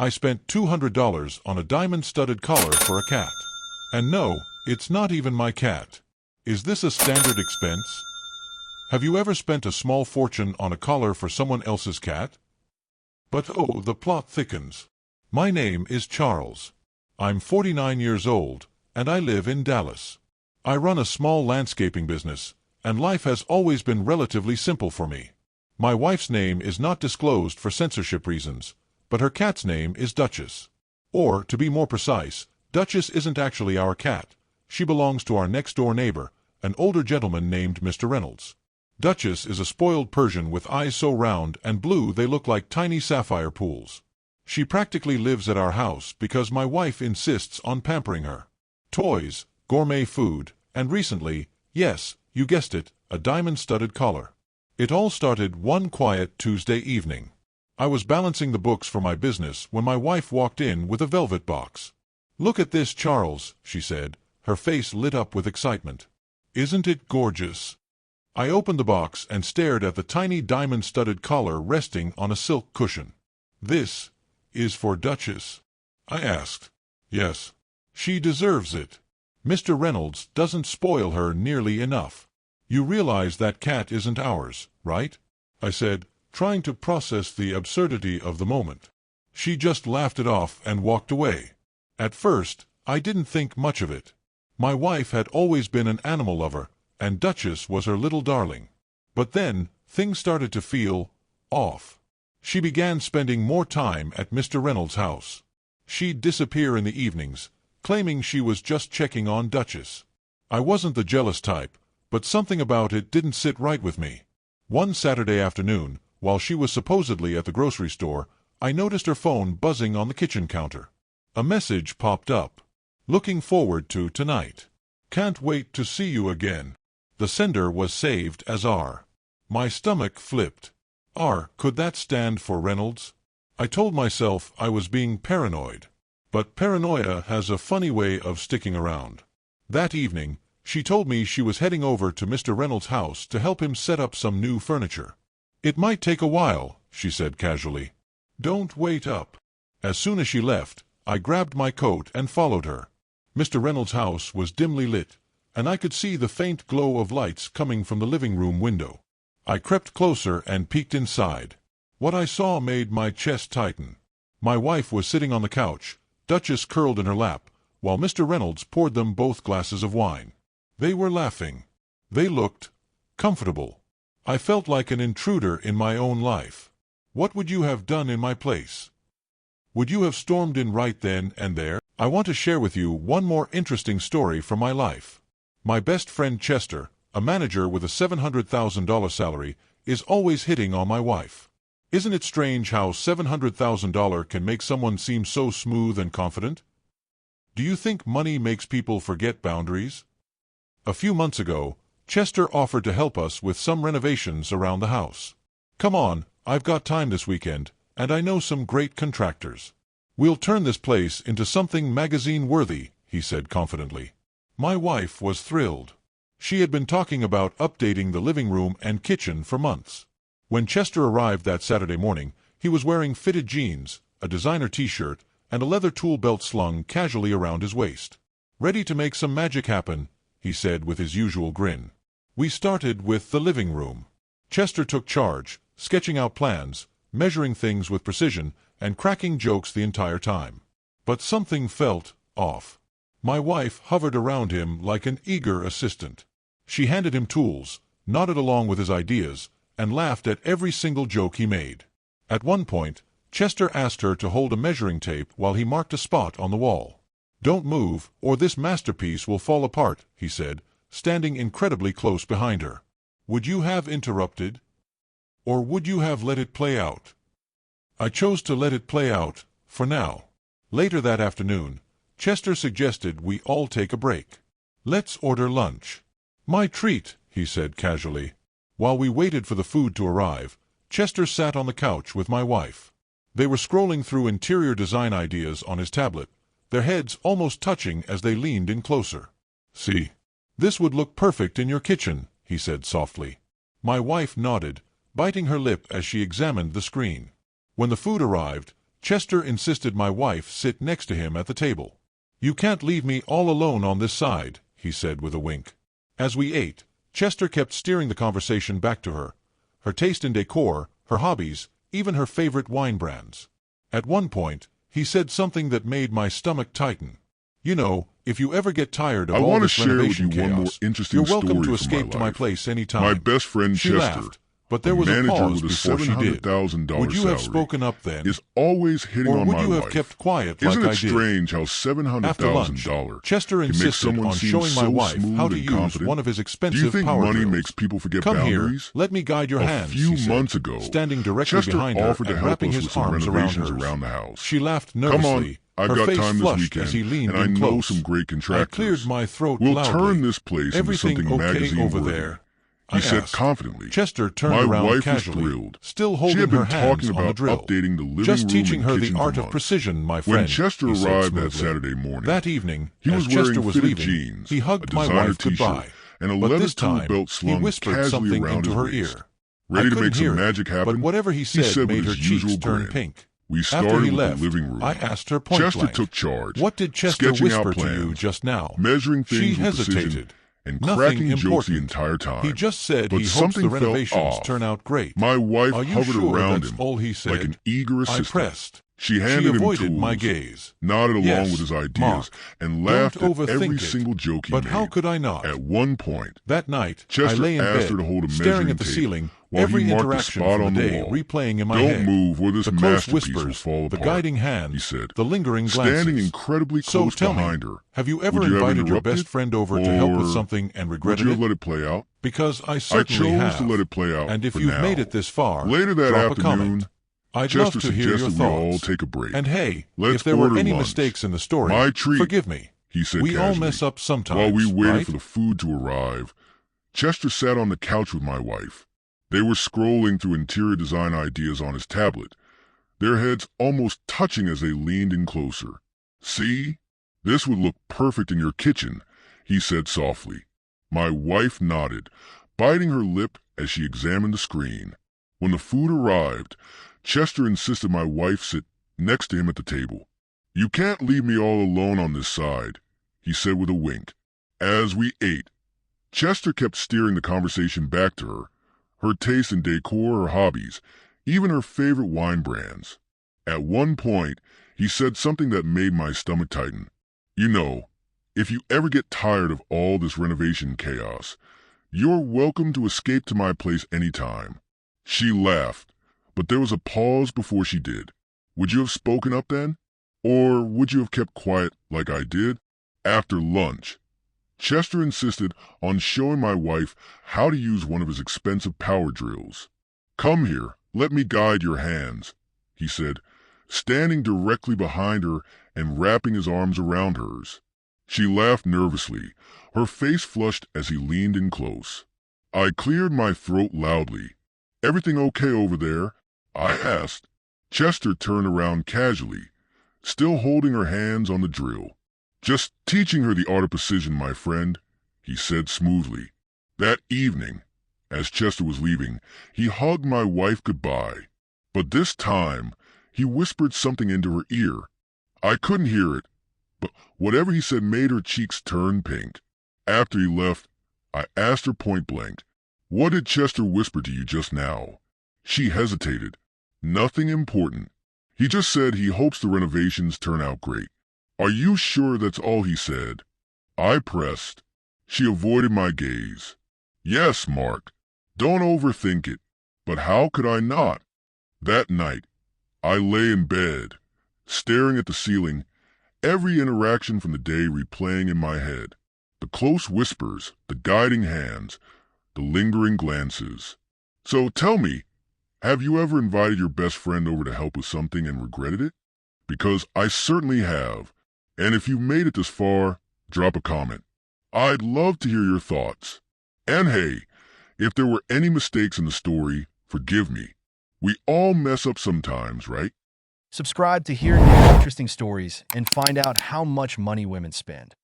I spent $200 on a diamond-studded collar for a cat. And no, it's not even my cat. Is this a standard expense? Have you ever spent a small fortune on a collar for someone else's cat? But oh, the plot thickens. My name is Charles. I'm 49 years old, and I live in Dallas. I run a small landscaping business, and life has always been relatively simple for me. My wife's name is not disclosed for censorship reasons, but her cat's name is Duchess. Or, to be more precise, Duchess isn't actually our cat. She belongs to our next-door neighbor, an older gentleman named Mr. Reynolds. Duchess is a spoiled Persian with eyes so round and blue they look like tiny sapphire pools. She practically lives at our house because my wife insists on pampering her. Toys, gourmet food, and recently, yes, you guessed it, a diamond-studded collar. It all started one quiet Tuesday evening. I was balancing the books for my business when my wife walked in with a velvet box. "Look at this, Charles," she said, her face lit up with excitement. "Isn't it gorgeous?" I opened the box and stared at the tiny diamond-studded collar resting on a silk cushion. "This is for Duchess?" I asked. "Yes. She deserves it. Mr. Reynolds doesn't spoil her nearly enough. You realize that cat isn't ours, right?" I said, trying to process the absurdity of the moment. She just laughed it off and walked away. At first, I didn't think much of it. My wife had always been an animal lover, and Duchess was her little darling. But then, things started to feel off. She began spending more time at Mr. Reynolds' house. She'd disappear in the evenings, claiming she was just checking on Duchess. I wasn't the jealous type, but something about it didn't sit right with me. One Saturday afternoon, while she was supposedly at the grocery store, I noticed her phone buzzing on the kitchen counter. A message popped up. "Looking forward to tonight. Can't wait to see you again." The sender was saved as R. My stomach flipped. R, could that stand for Reynolds? I told myself I was being paranoid. But paranoia has a funny way of sticking around. That evening, she told me she was heading over to Mr. Reynolds' house to help him set up some new furniture. "It might take a while," she said casually. "Don't wait up." As soon as she left, I grabbed my coat and followed her. Mr. Reynolds' house was dimly lit, and I could see the faint glow of lights coming from the living room window. I crept closer and peeked inside. What I saw made my chest tighten. My wife was sitting on the couch, Duchess curled in her lap, while Mr. Reynolds poured them both glasses of wine. They were laughing. They looked comfortable. I felt like an intruder in my own life. What would you have done in my place? Would you have stormed in right then and there? I want to share with you one more interesting story from my life. My best friend Chester, a manager with a $700,000 salary, is always hitting on my wife. Isn't it strange how $700,000 can make someone seem so smooth and confident? Do you think money makes people forget boundaries? A few months ago, Chester offered to help us with some renovations around the house. "Come on, I've got time this weekend, and I know some great contractors. We'll turn this place into something magazine-worthy," he said confidently. My wife was thrilled. She had been talking about updating the living room and kitchen for months. When Chester arrived that Saturday morning, he was wearing fitted jeans, a designer t-shirt, and a leather tool belt slung casually around his waist. "Ready to make some magic happen," he said with his usual grin. We started with the living room. Chester took charge, sketching out plans, measuring things with precision, and cracking jokes the entire time. But something felt off. My wife hovered around him like an eager assistant. She handed him tools, nodded along with his ideas, and laughed at every single joke he made. At one point, Chester asked her to hold a measuring tape while he marked a spot on the wall. "Don't move, or this masterpiece will fall apart," he said, standing incredibly close behind her. Would you have interrupted? Or would you have let it play out? I chose to let it play out, for now. Later that afternoon, Chester suggested we all take a break. "Let's order lunch." "My treat," he said casually. While we waited for the food to arrive, Chester sat on the couch with my wife. They were scrolling through interior design ideas on his tablet, their heads almost touching as they leaned in closer. "See, this would look perfect in your kitchen," he said softly. My wife nodded, biting her lip as she examined the screen. When the food arrived, Chester insisted my wife sit next to him at the table. "You can't leave me all alone on this side," he said with a wink. As we ate, Chester kept steering the conversation back to her taste in decor, her hobbies, even her favorite wine brands. At one point, he said something that made my stomach tighten. "You know, if you ever get tired of all this renovation chaos, you're welcome to escape to my place anytime." My best friend She Chester, laughed, but there was a pause before she did. $700,000 Would you have spoken up then? is always hitting Or on would my you have wife. kept quiet Isn't like I it did? strange how After lunch, $700,000 Chester can make insisted someone on seem showing my so wife smooth how to and use confident? one of his Do you expensive think power money drills. makes people forget "Come here, boundaries? let me guide your hands," A few he said, months ago, standing directly Chester behind her offered to and help wrapping us his with some arms around renovations hers. around the house. She laughed Come nervously, on, I've her got face time this flushed weekend, as he leaned and I in know close. some great I contractors. cleared my throat We'll loudly. turn this place "Everything into something okay magazine over worthy," there?" he I said asked. confidently. Chester turned My around wife casually, was thrilled. still She holding had her been hands talking on the about drill. updating the living "Just room teaching and her the kitchen art for of months. precision, my When friend," Chester he said arrived that smoothly. Saturday morning, That evening, he as was wearing Chester was fitted leaving, jeans, he a hugged my designer wife t-shirt, goodbye. and a But leather this tool time, belt he slung whispered casually something around into his her waist. ear. Ready I to couldn't make some hear it, magic happen? but whatever he said with made her his cheeks usual turn grin. pink. We After started he with left, the living room. I asked her point Chester blank, took charge, "What did Chester sketching out whisper to you plans, just now?" measuring things She with precision, hesitated. and "Nothing cracking jokes the important. entire time. He just said But he hopes something the felt renovations off. turn out great." My wife "Are you hovered sure around that's him all he said?" like an eager I assistant. pressed. She She handed him avoided tools, my gaze. nodded along "Yes, with his ideas, Mark. and Don't laughed at overthink every it. single joke he But made. how could I not? At one point, That night, Chester I lay in asked bed, her to hold a staring measuring at the tape ceiling, while every he marked the interaction spot from on the the day wall. replaying in my "Don't head. move, or this The close masterpiece will whispers, fall the apart," guiding hands, he said, the lingering glances. standing incredibly "So close tell me, behind her. have you ever Would you have invited your interrupted? best friend over to help with Or something and Would regretted you have it?" let it play out? Because I I certainly chose have. to let it play out And if for you've now. made it this far, Later that drop a afternoon, comment. I'd Chester love to hear your suggested we all thoughts. take a break. And hey, Let's if there were order any lunch. mistakes in the story, My treat, forgive me. he said We all casually. mess up sometimes, While we waited right? for the food to arrive, Chester sat on the couch with my wife. They were scrolling through interior design ideas on his tablet, their heads almost touching as they leaned in closer. "See? This would look perfect in your kitchen," he said softly. My wife nodded, biting her lip as she examined the screen. When the food arrived, Chester insisted my wife sit next to him at the table. "You can't leave me all alone on this side," he said with a wink. As we ate, Chester kept steering the conversation back to her taste in decor, her hobbies, even her favorite wine brands. At one point, he said something that made my stomach tighten. "You know, if you ever get tired of all this renovation chaos, you're welcome to escape to my place anytime." She laughed, but there was a pause before she did. "Would you have spoken up then? Or would you have kept quiet like I did?" After lunch, Chester insisted on showing my wife how to use one of his expensive power drills. "Come here, let me guide your hands," he said, standing directly behind her and wrapping his arms around hers. She laughed nervously, her face flushed as he leaned in close. I cleared my throat loudly. "Everything okay over there?" I asked. Chester turned around casually, still holding her hands on the drill. "Just teaching her the art of precision, my friend," he said smoothly. That evening, as Chester was leaving, he hugged my wife goodbye. But this time, he whispered something into her ear. I couldn't hear it, but whatever he said made her cheeks turn pink. After he left, I asked her point blank, "What did Chester whisper to you just now?" She hesitated. "Nothing important. He just said he hopes the renovations turn out great." "Are you sure that's all he said?" I pressed. She avoided my gaze. "Yes, Mark. Don't overthink it. But how could I not?" That night, I lay in bed, staring at the ceiling, every interaction from the day replaying in my head. The close whispers, the guiding hands, the lingering glances. So tell me, have you ever invited your best friend over to help with something and regretted it? Because I certainly have. And if you've made it this far, drop a comment. I'd love to hear your thoughts. And hey, if there were any mistakes in the story, forgive me. We all mess up sometimes, right? Subscribe to hear new interesting stories and find out how much money women spend.